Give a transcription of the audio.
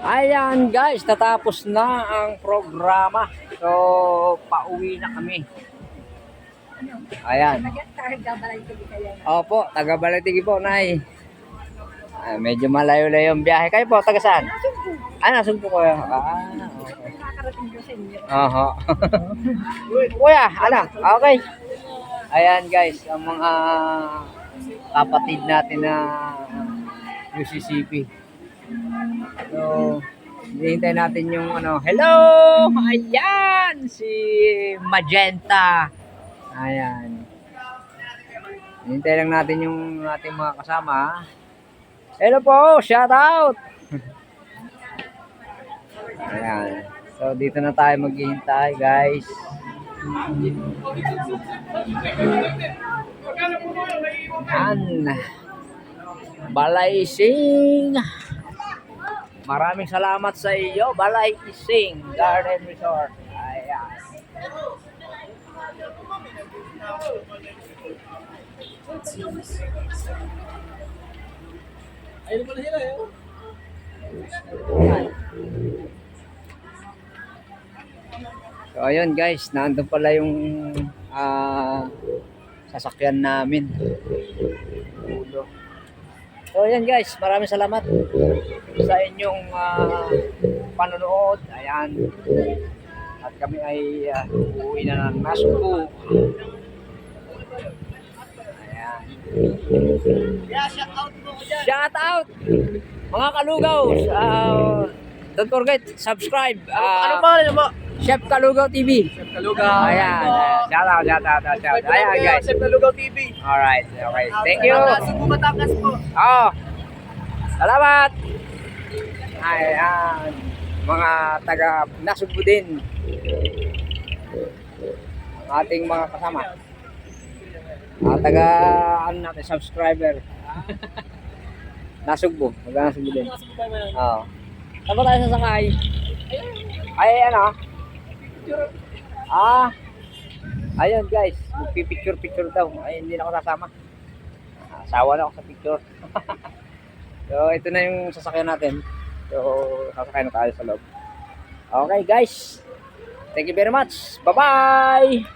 Ayan guys, natapos na ang programa. So, pauwi na kami. Ayan. Opo, taga Balaytigi po, Nay. Medyo malayo-layo yung biyahe. Kayo po, taga saan? Nasugpo ko. Oho. Kuya, okay. Ayan guys, ang mga kapatid natin na Mississippi. So, hihintay natin yung hello! Ayan! Si Magenta. Ayan. Hihintay lang natin yung ating mga kasama. Hello po! Shout out! Ayan. So, dito na tayo maghihintay, guys. Ayan. Balaising. Maraming salamat sa iyo, Balaising Garden Resort. Ayan. Ayun pala sila eh. So ayun guys, nandun pala yung sasakyan namin. So ayan guys, maraming salamat sa inyong panonood. Ayan. At kami ay uuwi na ng Nasugbu. Ayan. Shout out po ko dyan. Shout out! Mga kalugaw, don't forget, subscribe. Ano pa rin mo? Chef Kalugaw TV. Chef Kalugaw. Ayan. Shout out. Ayan guys. Chef Kalugaw TV. Alright. Okay. Thank you. Nasugbu Batangas po. Salamat. Ayan. Mga taga Nasugbu din. Ating mga kasama. Taga natin, subscriber. Nasugbu. Nasugbu din. Saan ba tayo sasakay? Ayun guys, magpipicture daw. Ay, hindi na ako sasama. Asawa na ako sa picture. So, ito na yung sasakyan natin. So, sasakay na tayo sa loob. Okay guys. Thank you very much. Bye-bye!